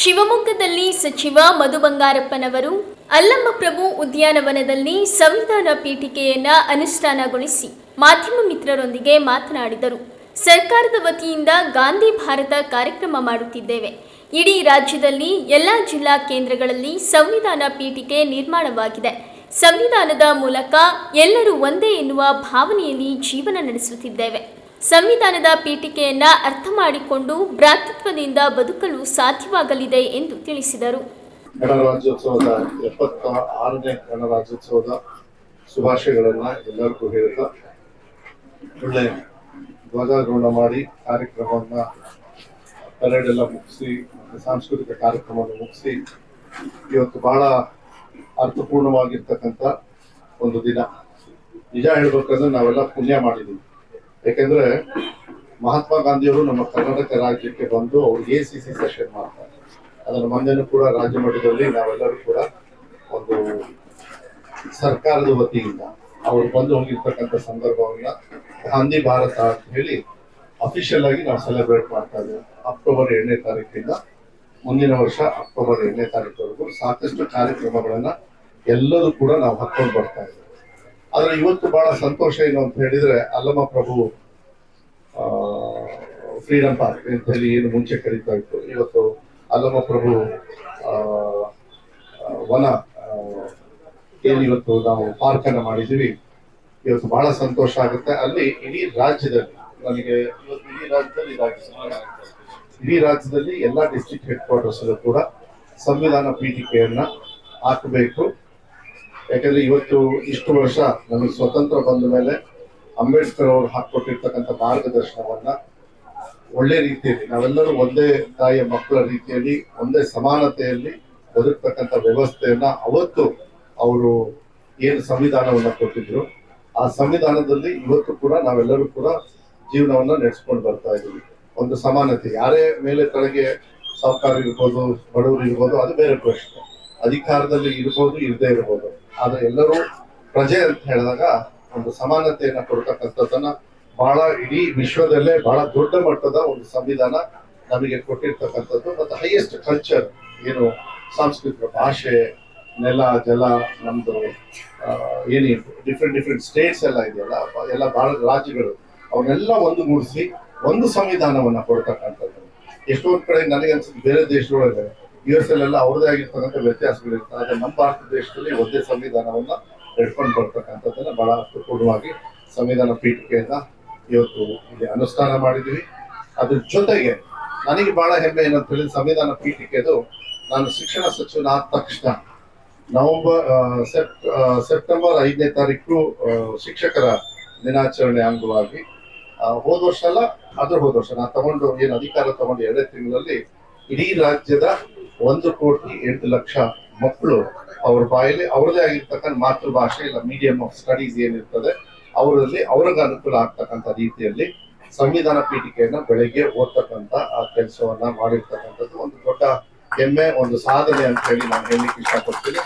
ಶಿವಮೊಗ್ಗದಲ್ಲಿ ಸಚಿವ ಮಧು ಬಂಗಾರಪ್ಪನವರು ಅಲ್ಲಮಪ್ರಭು ಉದ್ಯಾನವನದಲ್ಲಿ ಸಂವಿಧಾನ ಪೀಠಿಕೆಯನ್ನು ಅನುಷ್ಠಾನಗೊಳಿಸಿ ಮಾಧ್ಯಮ ಮಿತ್ರರೊಂದಿಗೆ ಮಾತನಾಡಿದರು. ಸರ್ಕಾರದ ವತಿಯಿಂದ ಗಾಂಧಿ ಭಾರತ ಕಾರ್ಯಕ್ರಮ ಮಾಡುತ್ತಿದ್ದೇವೆ. ಇಡೀ ರಾಜ್ಯದಲ್ಲಿ ಎಲ್ಲ ಜಿಲ್ಲಾ ಕೇಂದ್ರಗಳಲ್ಲಿ ಸಂವಿಧಾನ ಪೀಠಿಕೆ ನಿರ್ಮಾಣವಾಗಿದೆ. ಸಂವಿಧಾನದ ಮೂಲಕ ಎಲ್ಲರೂ ಒಂದೇ ಎನ್ನುವ ಭಾವನೆಯಲ್ಲಿ ಜೀವನ ನಡೆಸುತ್ತಿದ್ದೇವೆ. ಸಂವಿಧಾನದ ಪೀಠಿಕೆಯನ್ನು ಅರ್ಥ ಮಾಡಿಕೊಂಡು ಭ್ರಾತೃತ್ವದಿಂದ ಬದುಕಲು ಸಾಧ್ಯವಾಗಲಿದೆ ಎಂದು ತಿಳಿಸಿದರು. ಗಣರಾಜ್ಯೋತ್ಸವದ 76ನೇ ಗಣರಾಜ್ಯೋತ್ಸವದ ಶುಭಾಶಯಗಳನ್ನು ಎಲ್ಲರಿಗೂ ಹೇಳ್ತಾ, ಒಳ್ಳೆ ಧ್ವಜಾರೋಹಣ ಮಾಡಿ ಕಾರ್ಯಕ್ರಮವನ್ನು ಪರೇಡ್ ಎಲ್ಲ ಮುಗಿಸಿ, ಸಾಂಸ್ಕೃತಿಕ ಕಾರ್ಯಕ್ರಮವನ್ನು ಮುಗಿಸಿ, ಇವತ್ತು ಬಹಳ ಅರ್ಥಪೂರ್ಣವಾಗಿರ್ತಕ್ಕಂಥ ಒಂದು ದಿನ. ನಿಜ ಹೇಳ್ಬೇಕಂದ್ರೆ ನಾವೆಲ್ಲ ಪುಣ್ಯ ಮಾಡಿದ್ದೀವಿ. ಯಾಕೆಂದ್ರೆ ಮಹಾತ್ಮ ಗಾಂಧಿಯವರು ನಮ್ಮ ಕರ್ನಾಟಕ ರಾಜ್ಯಕ್ಕೆ ಬಂದು ಅವರು ACC ಸೆಷನ್ ಮಾಡ್ತಾರೆ. ಅದರ ಮುಂದೆನೂ ಕೂಡ ರಾಜ್ಯ ಮಟ್ಟದಲ್ಲಿ ನಾವೆಲ್ಲರೂ ಕೂಡ ಒಂದು ಸರ್ಕಾರದ ವತಿಯಿಂದ ಅವರು ಬಂದು ಹೋಗಿರ್ತಕ್ಕಂಥ ಸಂದರ್ಭವನ್ನ ಗಾಂಧಿ ಭಾರತ ಅಂತ ಹೇಳಿ ಅಫಿಷಿಯಲ್ ಆಗಿ ನಾವು ಸೆಲೆಬ್ರೇಟ್ ಮಾಡ್ತಾ ಇದ್ದೇವೆ. ಅಕ್ಟೋಬರ್ 7ನೇ ತಾರೀಕಿಂದ ಮುಂದಿನ ವರ್ಷ ಅಕ್ಟೋಬರ್ 8ನೇ ತಾರೀಕುವರೆಗೂ ಸಾಕಷ್ಟು ಕಾರ್ಯಕ್ರಮಗಳನ್ನ ಎಲ್ಲರೂ ಕೂಡ ನಾವು ಹಾಕೊಂಡು ಬರ್ತಾ ಇದ್ದೇವೆ. ಆದ್ರೆ ಇವತ್ತು ಬಹಳ ಸಂತೋಷ ಏನು ಅಂತ ಹೇಳಿದ್ರೆ, ಅಲ್ಲಮಪ್ರಭು ಫ್ರೀಡಂ ಪಾರ್ಕ್ ಅಂತ ಹೇಳಿ ಏನು ಮುಂಚೆ ಕರೀತಾ ಇತ್ತು, ಇವತ್ತು ಅಲ್ಲಮಪ್ರಭು ವನ ಏನು ಇವತ್ತು ನಾವು ಪಾರ್ಕ್ ಅನ್ನ ಮಾಡಿದೀವಿ. ಇವತ್ತು ಬಹಳ ಸಂತೋಷ ಆಗುತ್ತೆ. ಅಲ್ಲಿ ಇಡೀ ರಾಜ್ಯದಲ್ಲಿ ನನಗೆ ಇವತ್ತು ಇಡೀ ರಾಜ್ಯದಲ್ಲಿ ಎಲ್ಲಾ ಡಿಸ್ಟ್ರಿಕ್ಟ್ ಹೆಡ್ ಕ್ವಾರ್ಟರ್ಸ್ ಕೂಡ ಸಂವಿಧಾನ ಪೀಠಿಕೆಯನ್ನ ಹಾಕಬೇಕು. ಯಾಕಂದ್ರೆ ಇವತ್ತು ಇಷ್ಟು ವರ್ಷ ನಮಗೆ ಸ್ವತಂತ್ರ ಬಂದ ಮೇಲೆ ಅಂಬೇಡ್ಕರ್ ಅವರು ಹಾಕೊಟ್ಟಿರ್ತಕ್ಕಂಥ ಮಾರ್ಗದರ್ಶನವನ್ನ ಒಳ್ಳೆ ರೀತಿಯಲ್ಲಿ ನಾವೆಲ್ಲರೂ ಒಂದೇ ತಾಯಿಯ ಮಕ್ಕಳ ರೀತಿಯಲ್ಲಿ ಒಂದೇ ಸಮಾನತೆಯಲ್ಲಿ ಬದುಕ್ತಕ್ಕಂಥ ವ್ಯವಸ್ಥೆಯನ್ನ ಅವತ್ತು ಅವರು ಏನು ಸಂವಿಧಾನವನ್ನ ಕೊಟ್ಟಿದ್ರು, ಆ ಸಂವಿಧಾನದಲ್ಲಿ ಇವತ್ತು ಕೂಡ ನಾವೆಲ್ಲರೂ ಕೂಡ ಜೀವನವನ್ನ ನಡೆಸ್ಕೊಂಡು ಬರ್ತಾ ಇದ್ದೀವಿ. ಒಂದು ಸಮಾನತೆ, ಯಾರೇ ಮೇಲೆ ಕೆಳಗೆ ಸಾಹುಕಾರ ಇರ್ಬೋದು, ಬಡವರು ಇರ್ಬೋದು, ಅದು ಬೇರೆ ಪ್ರಶ್ನೆ. ಅಧಿಕಾರದಲ್ಲಿ ಇರ್ಬೋದು, ಇರದೇ ಇರ್ಬೋದು, ಆದ್ರೆ ಎಲ್ಲರೂ ಪ್ರಜೆ ಅಂತ ಹೇಳಿದಾಗ ಒಂದು ಸಮಾನತೆಯನ್ನ ಕೊಡ್ತಕ್ಕಂಥದ್ದನ್ನ ಬಹಳ ಇಡೀ ವಿಶ್ವದಲ್ಲೇ ಬಹಳ ದೊಡ್ಡ ಮಟ್ಟದ ಒಂದು ಸಂವಿಧಾನ ನಮಗೆ ಕೊಟ್ಟಿರ್ತಕ್ಕಂಥದ್ದು. ಮತ್ತು ಹೈಯೆಸ್ಟ್ ಕಲ್ಚರ್ ಏನು ಸಾಂಸ್ಕೃತಿಕ ಭಾಷೆ, ನೆಲ, ಜಲ, ನಮ್ದು ಏನಿ ಡಿಫ್ರೆಂಟ್ ಸ್ಟೇಟ್ಸ್ ಎಲ್ಲ ಇದೆಯಲ್ಲ, ಎಲ್ಲ ಬಹಳ ರಾಜ್ಯಗಳು ಅವನ್ನೆಲ್ಲ ಒಂದುಗೂಡಿಸಿ ಒಂದು ಸಂವಿಧಾನವನ್ನ ಕೊಡ್ತಕ್ಕಂಥದ್ದು. ಎಷ್ಟೊಂದು ಕಡೆ ನನಗೆ ಅನ್ಸುತ್ತೆ ಬೇರೆ ದೇಶದೊಳಗೆ US ಅಲ್ಲೆಲ್ಲ ಅವ್ರದೇ ಆಗಿರ್ತಕ್ಕಂಥ ವ್ಯತ್ಯಾಸಗಳಿರ್ತದೆ. ಆದ್ರೆ ನಮ್ಮ ಭಾರತ ದೇಶದಲ್ಲಿ ಒಂದೇ ಸಂವಿಧಾನವನ್ನ ನಡ್ಕೊಂಡು ಬರ್ತಕ್ಕಂಥದ್ದನ್ನ ಬಹಳ ಅರ್ಥಪೂರ್ಣವಾಗಿ ಸಂವಿಧಾನ ಪೀಠಿಕೆಯನ್ನ ಇವತ್ತು ಇಲ್ಲಿ ಅನುಷ್ಠಾನ ಮಾಡಿದೀವಿ. ಅದ್ರ ಜೊತೆಗೆ ನನಗೆ ಬಹಳ ಹೆಮ್ಮೆ ಏನಂತ ಹೇಳಿ, ಸಂವಿಧಾನ ಪೀಠಿಕೆದು ನಾನು ಶಿಕ್ಷಣ ಸಚಿವನಾದ ತಕ್ಷಣ ಸೆಪ್ಟೆಂಬರ್ 5ನೇ ತಾರೀಕು ಶಿಕ್ಷಕರ ದಿನಾಚರಣೆ ಅಂಗವಾಗಿ ಹೋದ ವರ್ಷ ಅಲ್ಲ, ಹೋದ ವರ್ಷ ನಾನು ತಗೊಂಡು ಏನು ಅಧಿಕಾರ ತಗೊಂಡು 2 ತಿಂಗಳಲ್ಲಿ ಇಡೀ ರಾಜ್ಯದ 1,08,00,000 ಮಕ್ಕಳು ಅವ್ರ ಬಾಯಲ್ಲಿ ಅವ್ರದೇ ಆಗಿರ್ತಕ್ಕಂಥ ಮಾತೃಭಾಷೆ ಇಲ್ಲ ಮೀಡಿಯಂ ಆಫ್ ಸ್ಟಡೀಸ್ ಏನಿರ್ತದೆ ಅವರಲ್ಲಿ ಅವ್ರಿಗೆ ಅನುಕೂಲ ಆಗ್ತಕ್ಕಂಥ ರೀತಿಯಲ್ಲಿ ಸಂವಿಧಾನ ಪೀಠಿಕೆಯನ್ನ ಬೆಳಗ್ಗೆ ಓದ್ತಕ್ಕಂಥ ಆ ಕೆಲಸವನ್ನ ಮಾಡಿರ್ತಕ್ಕಂಥದ್ದು ಒಂದು ದೊಡ್ಡ ಹೆಮ್ಮೆ, ಒಂದು ಸಾಧನೆ ಅಂತ ಹೇಳಿ ನಾನು ಹೇಳಲಿಕ್ಕೆ ಇಷ್ಟಪಡ್ತೀನಿ.